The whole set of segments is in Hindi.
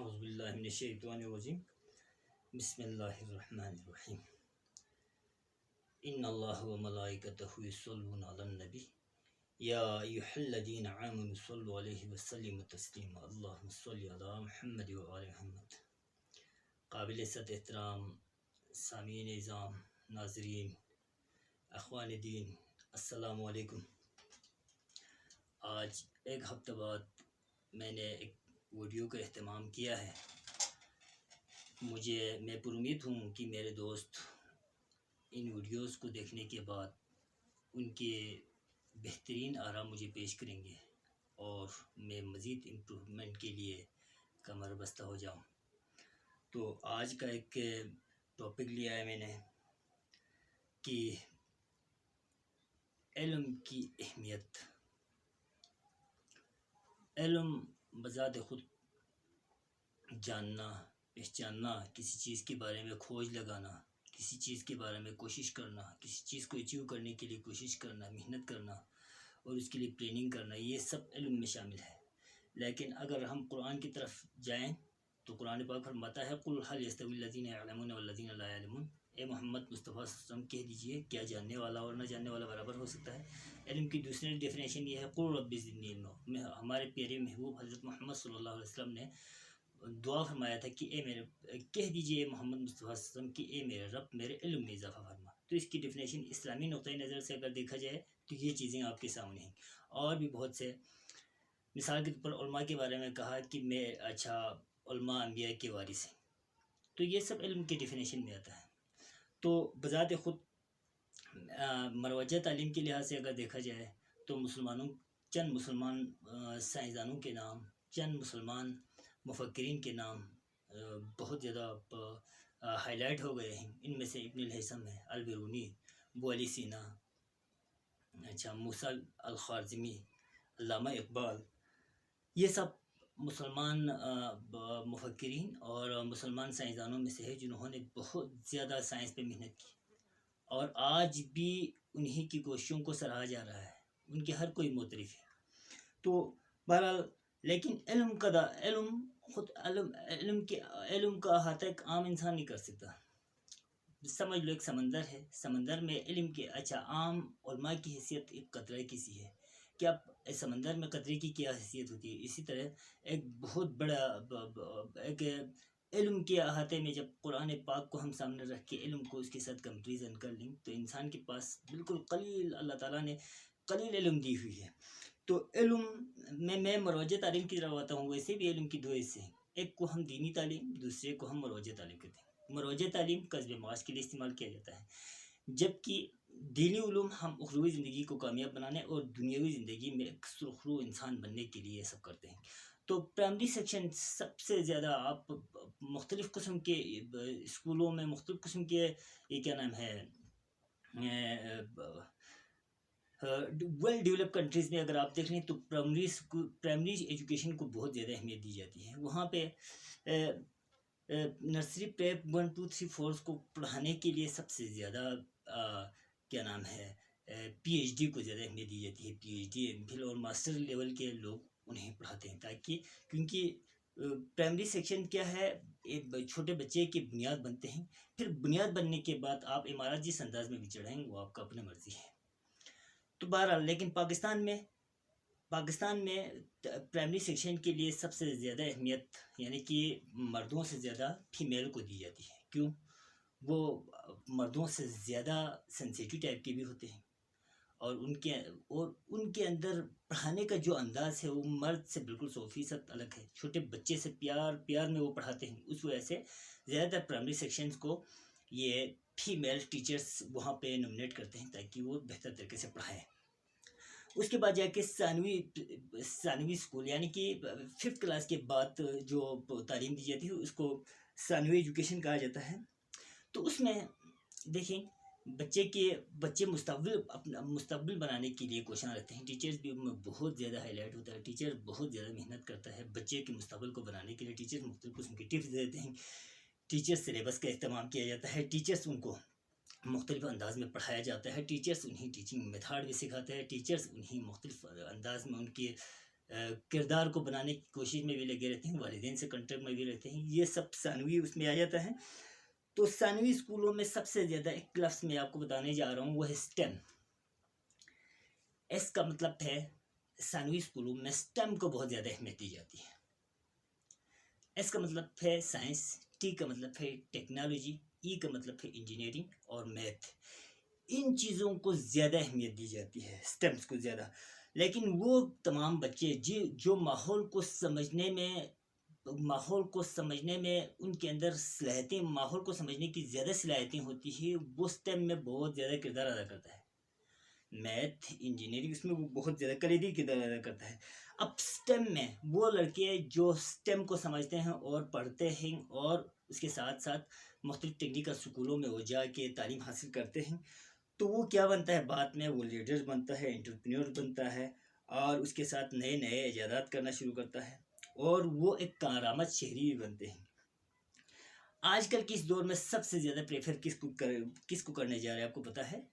औज़ुबिल्लाहि मिनश्शैतानिर्रजीम बिस्मिल्लाहिर्रहमानिर्रहीम इन्नल्लाह व मलाइकतहु युस्सल्लूना अलन नबी या अय्युहल्लज़ीना आमनु सल्लु अलैहि व सल्लिमु तस्लीमा अल्लाहुम्मा सल्लि अला मुहम्मद व आले मुहम्मद। काबिल इज़्ज़त एहतराम सामीन निज़ाम नाज़रीन अख़वान दीन अस्सलामु अलैकुम। आज एक हफ्ते बाद मैंने एक वीडियो का एहतमाम किया है। मैं पुरुमीद हूँ कि मेरे दोस्त इन वीडियोस को देखने के बाद उनके बेहतरीन आरा मुझे पेश करेंगे और मैं मज़ीद इम्प्रूवमेंट के लिए कमर बस्ता हो जाऊँ। तो आज का एक टॉपिक लिया है मैंने कि इल्म की अहमियत। इल्म बज़ात खुद जानना, पहचानना, किसी चीज़ के बारे में खोज लगाना, किसी चीज़ के बारे में कोशिश करना, किसी चीज़ को अचीव करने के लिए कोशिश करना, मेहनत करना और उसके लिए प्लानिंग करना, ये सब इल्म में शामिल है। लेकिन अगर हम कुरान की तरफ जाएं तो कुरान पाक फरमाता है कुल हल यस्तविल लज़ीना यअलमून वल्लज़ीना ला यअलमून। ए मोहम्मद मुस्तफ़ा सल्लल्लाहु अलैहि वसल्लम कह दीजिए, क्या जानने वाला और न जानने वाला बराबर हो सकता है। इल्म की दूसरी डेफिनेशन ये है कुल रब्बि ज़िदनी इल्मा। हमारे प्यारे महबूब हज़रत मोहम्मद सल्लल्लाहु अलैहि वसल्लम ने दुआ फरमाया था कि ए मेरे कह दीजिए मोहम्मद मुस्तफ़ा सल्लल्लाहु अलैहि वसल्लम कि ए मेरे रब मेरे इल्म में इजाफ़ा फरमा। तो इसकी डेफिनेशन इस्लामी नुक़्ता नज़र से अगर देखा जाए तो ये चीज़ें आपके सामने हैं। और भी बहुत से, मिसाल के तौर पर उलमा के बारे में कहा कि मैं उलमा अंबिया के वारिस हैं, तो ये सब इल्म की डेफिनेशन में आता है। तो बज़ात खुद मरवजा तालीम के लिहाज से अगर देखा जाए तो चंद मुसलमान साइंसदानों के नाम, चंद मुसलमान मुफक्किरीन के नाम बहुत ज़्यादा हाईलाइट हो गए हैं। इनमें से इब्नुल हैसम है, अल-बिरूनी, अबू अली सीना, मूसा अल-ख़वारिज़मी, अल्लामा इक़बाल, ये सब मुसलमान मुफक्किरीन और मुसलमान साइंसदानों में से है जिन्होंने बहुत ज़्यादा साइंस पे मेहनत की और आज भी उन्हीं की कोशिशों को सराहा जा रहा है। उनके हर कोई मुतरिफ़ है। तो बहरहाल, लेकिन इल्म का अहाता एक आम इंसान नहीं कर सकता। समझ लो एक समंदर है, समंदर में इल्म के आम उलमा की हैसियत एक कतरे की सी है कि अब समंदर में कतरे की क्या हैसियत होती है। इसी तरह एक बहुत बड़ा एक इल्म के अहाते में जब कुरान पाक को हम सामने रख के इल्म को उसके साथ कंपेरिजन कर लें तो इंसान के पास बिल्कुल कलील, अल्लाह ताला ने कलील इल्म दी हुई है। तो इल्म में मैं मरवजा तालीम की तरफ आता हूँ। वैसे भी इल्म की दो हिस्से हैं, एक को हम दीनी तालीम, दूसरे को हम मरवजा तालीम कहते हैं। मरवजा तालीम कस्ब माश के लिए इस्तेमाल किया जाता है, जबकि दीनी उलूम हम उखरवी ज़िंदगी को कामयाब बनाने और दुनियावी ज़िंदगी में एक सुरखरू इंसान बनने के लिए सब करते हैं। तो प्राइमरी सेक्शन सबसे ज़्यादा आप मुख्तलिफ़ किस्म के स्कूलों में, मुख्तलिफ़ किस्म के ये क्या नाम है, वेल डेवलप कंट्रीज़ में अगर आप देख लें तो प्राइमरी एजुकेशन को बहुत ज़्यादा अहमियत दी जाती है। वहाँ पे नर्सरी, प्रेप 1, 2, 3, 4 को पढ़ाने के लिए सबसे ज़्यादा क्या नाम है, PhD को ज़्यादा अहमियत दी जाती है। PhD, MPhil और मास्टर लेवल के लोग उन्हें पढ़ाते हैं, ताकि क्योंकि प्राइमरी सेक्शन क्या है, एक छोटे बच्चे की बुनियाद बनते हैं। फिर बुनियाद बनने के बाद आप इमारत जिस अंदाज में भी चढ़ाएंगे वो आपका अपनी मर्ज़ी है। तो बहरहाल, लेकिन पाकिस्तान में प्राइमरी सेक्शन के लिए सबसे ज़्यादा अहमियत यानी कि मर्दों से ज़्यादा फीमेल को दी जाती है। क्यों? वो मर्दों से ज़्यादा सेंसिटिव टाइप के भी होते हैं और उनके अंदर पढ़ाने का जो अंदाज़ है वो मर्द से बिल्कुल 100% अलग है। छोटे बच्चे से प्यार में वो पढ़ाते हैं। उस वजह से ज़्यादातर प्राइमरी सेक्शंस को ये फीमेल टीचर्स वहाँ पे नॉमिनेट करते हैं ताकि वो बेहतर तरीके से पढ़ाएं। उसके बाद जाके सानवी स्कूल यानी कि 5th क्लास के बाद जो तालीम दी जाती है उसको सानवी एजुकेशन कहा जाता है। तो उसमें देखें, बच्चे अपना मुस्तकबिल बनाने के लिए कोशिश रखते हैं। टीचर्स भी उनमें बहुत ज़्यादा हाईलाइट होता है। टीचर बहुत ज़्यादा मेहनत करता है बच्चे के मुस्तकबिल को बनाने के लिए। टीचर्स मुख्तलिफ किस्म की टिप्स देते हैं। टीचर्स सिलेबस का इस्तेमाल किया जाता है। टीचर्स उनको मुख्तलिफ अंदाज में पढ़ाया जाता है। टीचर्स उन्हें टीचिंग मेथड भी सिखाते हैं। टीचर्स उन्हें मुख्तलिफ अंदाज में उनके किरदार को बनाने की कोशिश में भी लगे रहते हैं, वालिदैन से कॉन्टेक्ट में भी रहते हैं। ये सब सानवी उसमें आ जाता है। तो सानवी स्कूलों में सबसे ज़्यादा एक लफ्ज़ मैं आपको बताने जा रहा हूँ, वो है स्टेम। एस का मतलब है, सानवी स्कूलों में स्टेम को बहुत ज़्यादा अहमियत दी जाती है। एस का मतलब है साइंस, टी का मतलब है टेक्नोलॉजी, ई का मतलब है इंजीनियरिंग और मैथ। इन चीज़ों को ज़्यादा अहमियत दी जाती है, स्टेम्स को ज़्यादा। लेकिन वो तमाम बच्चे जो माहौल को समझने में उनके अंदर सलाहियतें, माहौल को समझने की ज़्यादा सलाहियतें होती है, वो स्टेम में बहुत ज़्यादा किरदार अदा करता है। मैथ, इंजीनियरिंग, इसमें वो बहुत ज़्यादा कलीदी किरदार अदा करता है। अब स्टेम में वो लड़के जो स्टेम को समझते हैं और पढ़ते हैं और उसके साथ साथ मुख्तलिफ टेक्निकल स्कूलों में वो जाके तालीम हासिल करते हैं, तो वो क्या बनता है बाद में, वो लीडर बनता है, एंटरप्रेन्योर बनता है और उसके साथ नए नए इजादात करना शुरू करता है और वो एक कारामद शहरी भी बनते हैं। आजकल के इस दौर में सबसे ज़्यादा प्रेफर किसको करने जा रहे हैं, आपको पता है?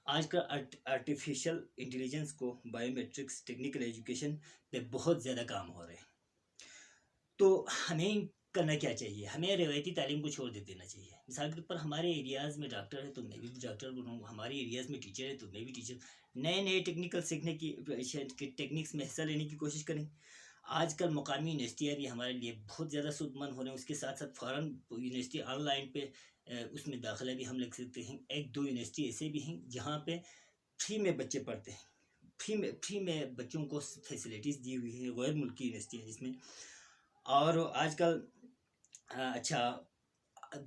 आजकल आर्टिफिशियल इंटेलिजेंस को, बायोमेट्रिक्स, टेक्निकल एजुकेशन पे बहुत ज़्यादा काम हो रहे हैं। तो हमें करना क्या चाहिए? हमें रिवायती तालीम को छोड़ देना चाहिए। मिसाल के तौर पर हमारे एरियाज़ में डॉक्टर है तो मैं भी डॉक्टर बनूँगा, हमारे एरियाज़ में टीचर है तो मैं भी टीचर। नए नए टेक्निकल सीखने की, टेक्निक्स में हिस्सा लेने की कोशिश करें। आजकल मुकामी यूनिवर्सिटियाँ भी हमारे लिए बहुत ज़्यादा सूदमंद हो रहे हैं। उसके साथ साथ फ़ॉरेन यूनिवर्सिटी ऑनलाइन पे उसमें दाखिला भी हम लग सकते हैं। एक दो यूनिवर्सिटी ऐसे भी हैं जहाँ पे फ्री में बच्चे पढ़ते हैं, फ्री में बच्चों को फैसिलिटीज़ दी हुई हैं, गैर मुल्की यूनिवर्सिटी हैं जिसमें। और आजकल अच्छा,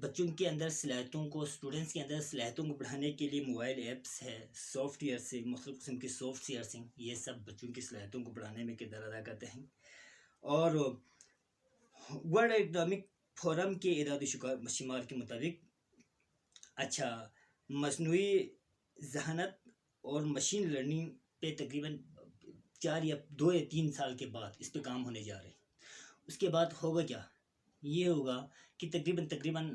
बच्चों के अंदर सलाहियतों को, स्टूडेंट्स के अंदर सलाहियतों को बढ़ाने के लिए मोबाइल ऐप्स है, सॉफ्टवेयर से, मुख्तलिफ किस्म के सॉफ्टवेयर से, ये सब बच्चों की सलाहियतों को बढ़ाने में किरदार अदा करते हैं। और वर्ल्ड इकनॉमिक फोरम के इदाद-ओ-शुमार के मुताबिक अच्छा, मसनूई जहानत और मशीन लर्निंग पे तकरीबन 2 या 3 साल के बाद इस पे काम होने जा रहे हैं। उसके बाद होगा क्या? ये होगा कि तकरीबन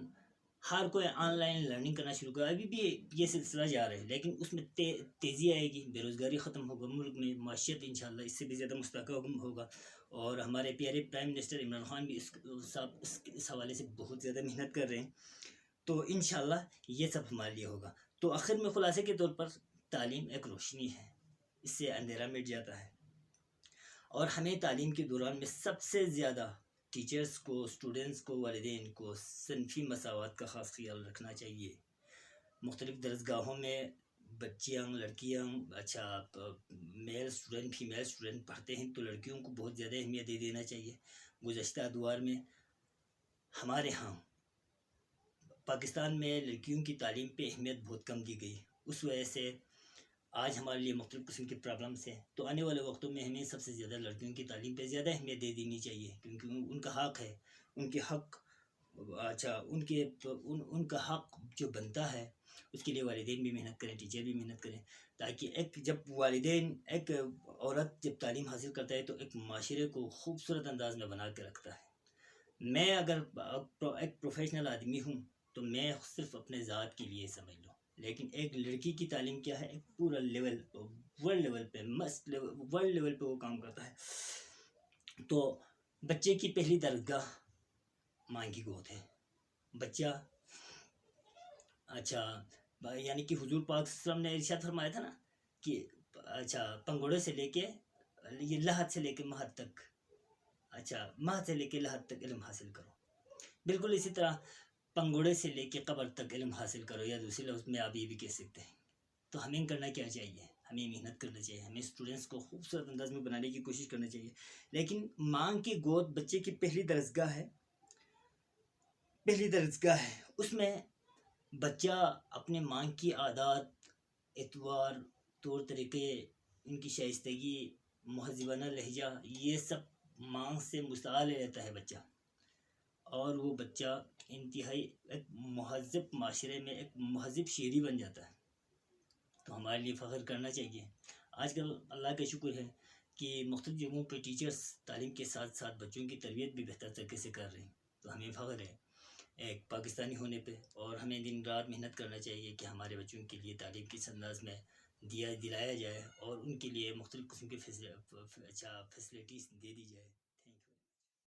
हर कोई ऑनलाइन लर्निंग करना शुरू करेगा। अभी भी ये सिलसिला जा रहा है, लेकिन उसमें तेज़ी आएगी, बेरोज़गारी ख़त्म होगा मुल्क में, माशियत इंशाल्लाह इससे भी ज़्यादा मुस्तहकम होगा। और हमारे प्यारे प्राइम मिनिस्टर इमरान खान भी इस हवाले से बहुत ज़्यादा मेहनत कर रहे हैं। तो इंशाल्लाह ये सब हमारे लिए होगा। तो आखिर में खुलासे के तौर पर तालीम एक रोशनी है, इससे अंधेरा मिट जाता है। और हमें तालीम के दौरान में सबसे ज़्यादा टीचर्स को, स्टूडेंट्स को, वालिदैन को सिनफ़ी मसावत का ख़ास ख्याल रखना चाहिए। मुख्तलिफ़ दरसगाहों में बच्चियाँ, लड़कियाँ, अच्छा मेल स्टूडेंट, फीमेल स्टूडेंट पढ़ते हैं तो लड़कियों को बहुत ज़्यादा अहमियत दे देना चाहिए। गुज़श्ता अदवार में हमारे यहाँ पाकिस्तान में लड़कियों की तालीम पे अहमियत बहुत कम दी गई। उस वजह से आज हमारे लिए मुख्तलिफ़ किस्म की प्रॉब्लम्स हैं। तो आने वाले वक्तों में हमें सबसे ज़्यादा लड़कियों की तालीम पे ज़्यादा अहमियत दे देनी चाहिए, क्योंकि उनका हक़ है, उनके हक़, अच्छा उनका हक़ जो बनता है उसके लिए वालिदैन भी मेहनत करें, टीचर भी मेहनत करें, ताकि जब वालिदैन, एक औरत जब तालीम हासिल करता है तो एक माशरे को खूबसूरत अंदाज में बना के रखता है। मैं अगर एक प्रोफेशनल आदमी हूँ तो मैं सिर्फ अपने ज़ात के लिए समझ लो, लेकिन एक लड़की की तालीम क्या है, एक पूरा लेवल, वर्ल्ड लेवल पे, वर्ल्ड लेवल पे वो काम करता है। तो बच्चे की पहली दरगाह माँ की गोद है। बच्चा, अच्छा, यानी कि हुजूर पाक सल्लल्लाहु अलैहि वसल्लम ने इरशाद फरमाया था ना कि अच्छा, पंगोड़े से लेके ये लहद से लेके महद तक, अच्छा महद से लेके लहद तक इल्म हासिल करो। बिल्कुल इसी तरह पंगोड़े से लेके कब्र तक इल्म हासिल करो, या दूसरे लफ्ज़ में आप ये भी कह सकते हैं। तो हमें करना क्या चाहिए? हमें मेहनत करना चाहिए, हमें स्टूडेंट्स को खूबसूरत अंदाज में बनाने की कोशिश करना चाहिए। लेकिन माँ की गोद बच्चे की पहली दरसगाह है, उसमें बच्चा अपने माँ की आदत, एतवार, तौर तरीके, उनकी शाइस्तगी, महज़िबाना लहजा, ये सब माँ से मुसाल ले लेता है बच्चा। और वो बच्चा इंतहाई एक महज़्ज़ब माशरे में एक महज़्ज़ब शेरी बन जाता है। तो हमारे लिए फ़ख्र करना चाहिए। आजकल अल्लाह का शुक्र है कि मुख्तलिफ़ जगहों पे टीचर्स तालीम के साथ साथ बच्चों की तरबियत भी बेहतर तरीके से कर रहे हैं। तो हमें फ़ख्र है एक पाकिस्तानी होने पे, और हमें दिन रात मेहनत करना चाहिए कि हमारे बच्चों के लिए तालीम किस अंदाज़ में दिलाया जाए और उनके लिए मुख्तलिफ़ किस्म की फैसिलिटीज़ दे दी जाए।